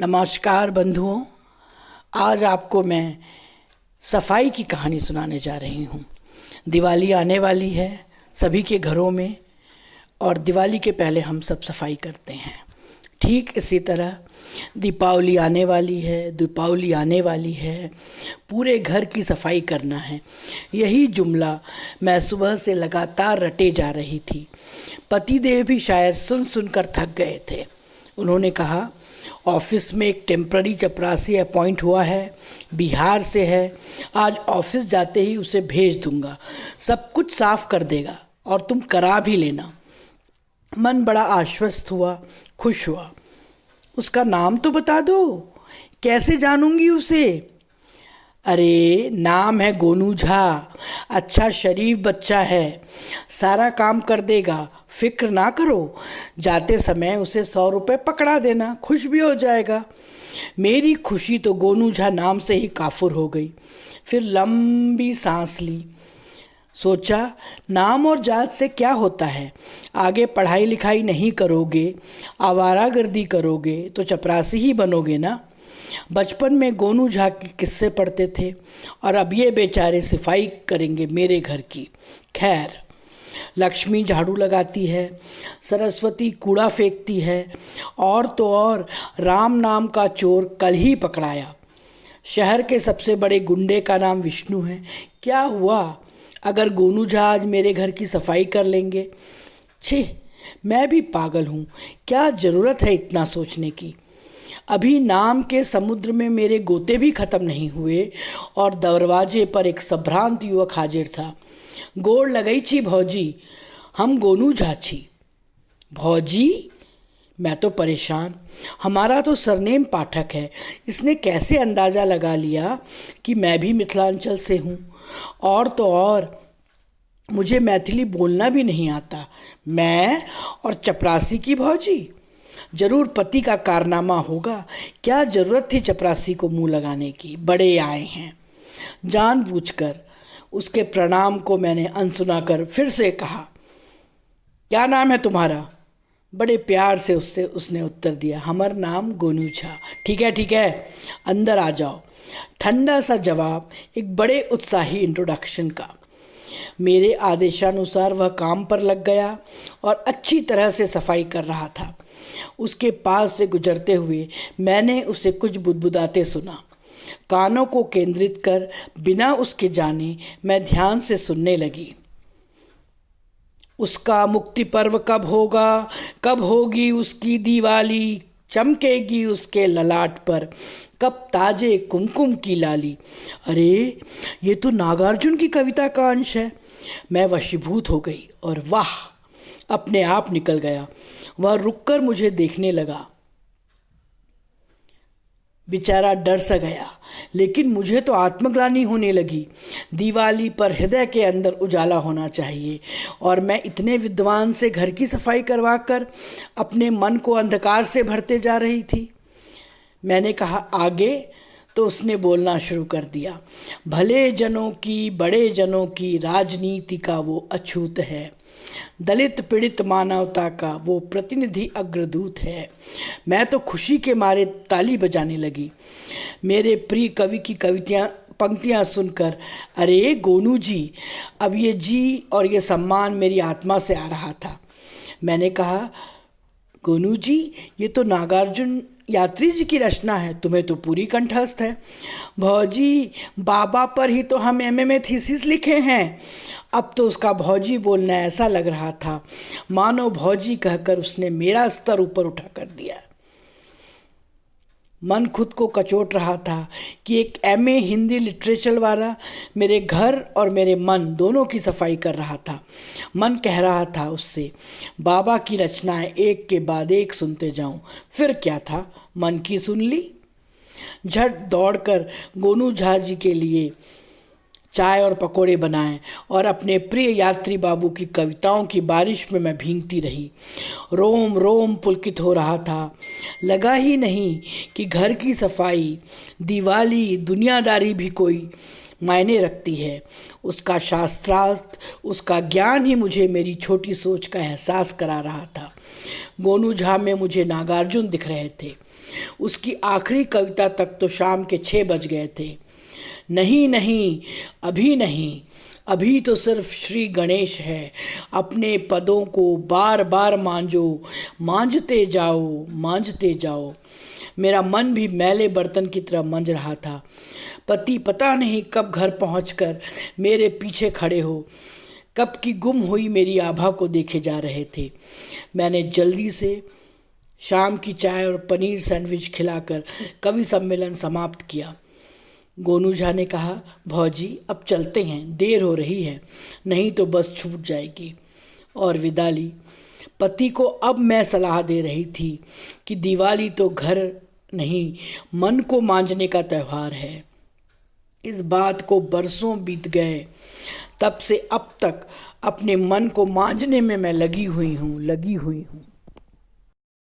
नमस्कार बंधुओं, आज आपको मैं सफाई की कहानी सुनाने जा रही हूँ। दिवाली आने वाली है सभी के घरों में, और दिवाली के पहले हम सब सफाई करते हैं। ठीक इसी तरह दीपावली आने वाली है, पूरे घर की सफाई करना है। यही जुमला मैं सुबह से लगातार रटे जा रही थी। पतिदेव भी शायद सुन सुनकर थक गए थे। उन्होंने कहा, ऑफिस में एक टेम्पररी चपरासी अपॉइंट हुआ है, बिहार से है। आज ऑफिस जाते ही उसे भेज दूंगा, सब कुछ साफ कर देगा और तुम करा भी लेना। मन बड़ा आश्वस्त हुआ, खुश हुआ। उसका नाम तो बता दो, कैसे जानूंगी उसे? अरे नाम है गोनू झा, अच्छा शरीफ बच्चा है, सारा काम कर देगा, फिक्र ना करो। जाते समय उसे 100 रुपये पकड़ा देना, खुश भी हो जाएगा। मेरी खुशी तो गोनू झा नाम से ही काफुर हो गई। फिर लंबी सांस ली, सोचा नाम और जात से क्या होता है, आगे पढ़ाई लिखाई नहीं करोगे, आवारागर्दी करोगे तो चपरासी ही बनोगे ना। बचपन में गोनू झा के किस्से पढ़ते थे और अब ये बेचारे सफाई करेंगे मेरे घर की। खैर, लक्ष्मी झाड़ू लगाती है, सरस्वती कूड़ा फेंकती है, और तो और राम नाम का चोर कल ही पकड़ाया। शहर के सबसे बड़े गुंडे का नाम विष्णु है। क्या हुआ अगर गोनू झा आज मेरे घर की सफाई कर लेंगे? छी, मैं भी पागल हूँ, क्या ज़रूरत है इतना सोचने की। अभी नाम के समुद्र में मेरे गोते भी ख़त्म नहीं हुए और दरवाजे पर एक संभ्रांत युवक हाजिर था। गोड़ लगई छी भौजी, हम गोनू झा छी। भौजी? मैं तो परेशान। हमारा तो सरनेम पाठक है, इसने कैसे अंदाज़ा लगा लिया कि मैं भी मिथिलांचल से हूँ। और तो और मुझे मैथिली बोलना भी नहीं आता। मैं और चपरासी की भौजी? जरूर पति का कारनामा होगा। क्या ज़रूरत थी चपरासी को मुंह लगाने की, बड़े आए हैं। जानबूझकर उसके प्रणाम को मैंने अनसुना कर फिर से कहा, क्या नाम है तुम्हारा? बड़े प्यार से उसने उत्तर दिया, हमारा नाम गोनू झा। ठीक है, अंदर आ जाओ। ठंडा सा जवाब, एक बड़े उत्साही इंट्रोडक्शन का। मेरे आदेशानुसार वह काम पर लग गया और अच्छी तरह से सफाई कर रहा था। उसके पास से गुजरते हुए मैंने उसे कुछ बुदबुदाते सुना। कानों को केंद्रित कर बिना उसके जाने मैं ध्यान से सुनने लगी। उसका मुक्ति पर्व कब होगा, कब होगी उसकी दिवाली, चमकेगी उसके ललाट पर कब ताजे कुमकुम की लाली। अरे, ये तो नागार्जुन की कविता का अंश है। मैं वशीभूत हो गई और वाह, अपने आप निकल गया। वह रुककर मुझे देखने लगा। बेचारा डर सा गया, लेकिन मुझे तो आत्मग्लानि होने लगी। दिवाली पर हृदय के अंदर उजाला होना चाहिए, और मैं इतने विद्वान से घर की सफाई करवाकर अपने मन को अंधकार से भरते जा रही थी। मैंने कहा, आगे? तो उसने बोलना शुरू कर दिया। भले जनों की, बड़े जनों की राजनीति का वो अछूत है, दलित पीड़ित मानवता का वो प्रतिनिधि अग्रदूत है। मैं तो खुशी के मारे ताली बजाने लगी। मेरे प्रिय कवि की पंक्तियाँ सुनकर, अरे गोनू जी, अब ये जी और ये सम्मान मेरी आत्मा से आ रहा था। मैंने कहा, गोनू जी, ये तो नागार्जुन यात्री जी की रचना है, तुम्हें तो पूरी कंठस्थ है। भौजी, बाबा पर ही तो हम एमए में थीसिस लिखे हैं। अब तो उसका भौजी बोलना ऐसा लग रहा था मानो भौजी कहकर उसने मेरा स्तर ऊपर उठा कर दिया। मन खुद को कचोट रहा था कि एक एमए हिंदी लिटरेचर वाला मेरे घर और मेरे मन दोनों की सफाई कर रहा था। मन कह रहा था उससे बाबा की रचनाएं एक के बाद एक सुनते जाऊं। फिर क्या था, मन की सुन ली। झट दौड़कर गोनू झा जी के लिए चाय और पकोड़े बनाए और अपने प्रिय यात्री बाबू की कविताओं की बारिश में मैं भीगती रही। रोम रोम पुलकित हो रहा था। लगा ही नहीं कि घर की सफाई, दिवाली, दुनियादारी भी कोई मायने रखती है। उसका शास्त्रार्थ, उसका ज्ञान ही मुझे मेरी छोटी सोच का एहसास करा रहा था। गोनू झा में मुझे नागार्जुन दिख रहे थे। उसकी आखिरी कविता तक तो शाम के 6 बज गए थे। नहीं नहीं, अभी नहीं, अभी तो सिर्फ श्री गणेश है। अपने पदों को बार बार मांझो, मांझते जाओ, मांझते जाओ। मेरा मन भी मैले बर्तन की तरह मंझ रहा था। पति पता नहीं कब घर पहुंचकर मेरे पीछे खड़े हो, कब की गुम हुई मेरी आभा को देखे जा रहे थे। मैंने जल्दी से शाम की चाय और पनीर सैंडविच खिलाकर कवि सम्मेलन समाप्त किया। गोनू झा ने कहा, भौजी अब चलते हैं, देर हो रही है, नहीं तो बस छूट जाएगी। और विदा ली। पति को अब मैं सलाह दे रही थी कि दिवाली तो घर नहीं, मन को मांझने का त्यौहार है। इस बात को बरसों बीत गए, तब से अब तक अपने मन को मांझने में मैं लगी हुई हूँ।